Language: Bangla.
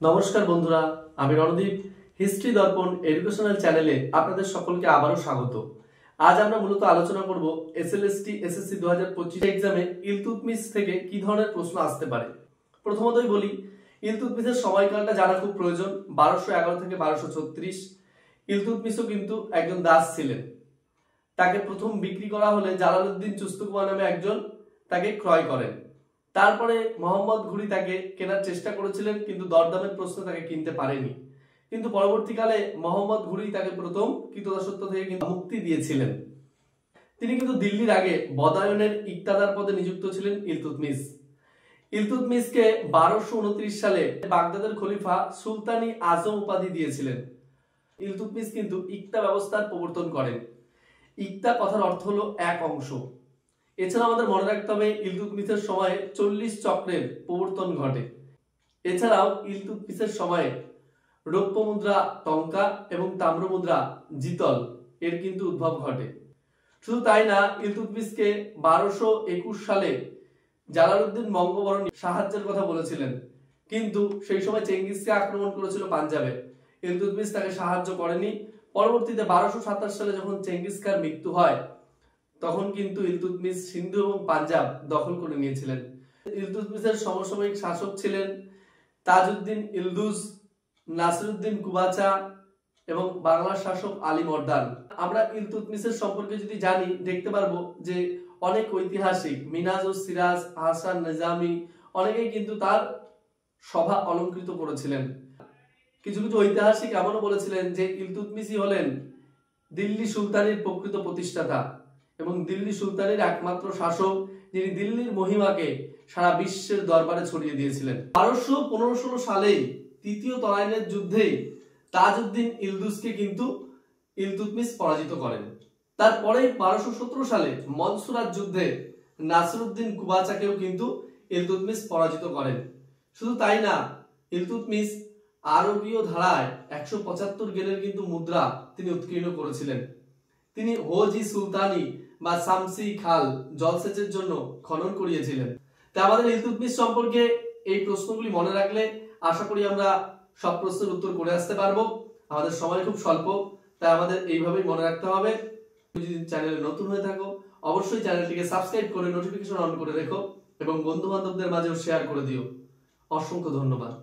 নমস্কার বন্ধুরা, আমি রণদীপ হিস্ট্রি দর্পণ এডুকেশনাল চ্যানেলে আপনাদের সকলকে আবারও স্বাগত। আজ আমরা মূলত আলোচনা করব এসএলএসটি এসএসসি 2025 এক্সামে ইলতুৎমিশ থেকে কি ধরনের প্রশ্ন আসতে পারে। প্রথমতই বলি, ইলতুৎমিশের সময়কালটা জানা খুব প্রয়োজন। 1211 থেকে 1236। ইলতুৎমিশও কিন্তু একজন দাস ছিলেন। তাকে প্রথম বিক্রি করা হলে জালালউদ্দিন চুস্তুকুমা নামে একজন তাকে ক্রয় করেন। তারপরে মোহাম্মদ ঘুরি তাকে কেনার চেষ্টা করেছিলেন, কিন্তু দরদামের প্রশ্নে তাকে কিনতে পারেনি। কিন্তু পরবর্তীকালে মোহাম্মদ ঘুরি তাকে প্রথম কৃতদাসত্ব থেকে কিন্তু মুক্তি দিয়েছিলেন। তিনি কিন্তু দিল্লির আগে বদায়নের ইকতাদার পদে নিযুক্ত ছিলেন ইলতুৎমিশ। ইলতুৎমিশকে 1229 সালে বাগদাদের খলিফা সুলতানি আজম উপাধি দিয়েছিলেন। ইলতুৎমিশ কিন্তু ইকতা ব্যবস্থার প্রবর্তন করেন। ইকতা কথার অর্থ হলো এক অংশ। এছাড়া আমাদের মনে রাখতে হবে, ইলতুৎমিশের সময়ে 40 চক্রের প্রবর্তন ঘটে। এছাড়াও ইলতুৎমিশের সময়ে রৌপ্য মুদ্রা টঙ্কা এবং তাম্র মুদ্রা জিতল এর কিন্তু উদ্ভব ঘটে। শুধু তাই না, ইলতুৎমিশকে 1221 সালে জালালউদ্দিন বঙ্গবরণী সাহায্যের কথা বলেছিলেন, কিন্তু সেই সময় চেঙ্গিসকে আক্রমণ করেছিল পাঞ্জাবে। ইলতুৎমিশ তাকে সাহায্য করেনি। পরবর্তীতে 1227 সালে যখন চেঙ্গিস খার মৃত্যু হয়, তখন কিন্তু ইলতুৎমিশ সিন্ধু এবং পাঞ্জাব দখল করে নিয়েছিলেন। ইলতুৎমিশের সমসাময়িক শাসক ছিলেন তাজউদ্দিন ইলদুজ, নাসিরউদ্দিন কুবাচা এবং বাংলার শাসক আলী মর্দান। আমরা ইলতুৎমিশের সম্পর্কে যদি জানি, দেখতে পারবো যে অনেক ঐতিহাসিক, মিনহাজুস সিরাজ, হাসান নিজামী, অনেকেই কিন্তু তার সভা অলঙ্কৃত করেছিলেন। কিছু কিছু ঐতিহাসিক এমনও বলেছিলেন যে ইলতুৎমিশই হলেন দিল্লি সুলতানির প্রকৃত প্রতিষ্ঠাতা এবং দিল্লি সুলতানির একমাত্র শাসক, যিনি দিল্লির মহিমাকে সারা বিশ্বের দরবারে ছড়িয়ে দিয়েছিলেন। 1215-16 সালে তৃতীয় তরাইনের যুদ্ধে তাজউদ্দিন ইলদুজকে কিন্তু ইলতুৎমিশ পরাজিত করেন। তারপরে 1217 সালে মনসুরাত যুদ্ধে নাসিরউদ্দিন কুবাচাকেও কিন্তু ইলতুৎমিশ পরাজিত করেন। শুধু তাই না, ইলতুৎমিশ আরবীয় ধারায় 175 গেলের কিন্তু মুদ্রা তিনি উৎকীর্ণ করেছিলেন। তিনি হোজি সুলতানি বা শামসি খাল জলসেচের জন্য খনন করিয়েছিলেন। তা আমাদের ইলতুৎমিশ সম্পর্কে এই প্রশ্নগুলি মনে রাখলে আশা করি আমরা সব প্রশ্নের উত্তর করে আসতে পারবো। আমাদের সময় খুব স্বল্প, তাই আমাদের এইভাবেই মনে রাখতে হবে। তুমি যদি চ্যানেলে নতুন হয়ে থাকো, অবশ্যই চ্যানেলটিকে সাবস্ক্রাইব করে নোটিফিকেশন অন করে রেখো এবং বন্ধু বান্ধবদের মাঝেও শেয়ার করে দিও। অসংখ্য ধন্যবাদ।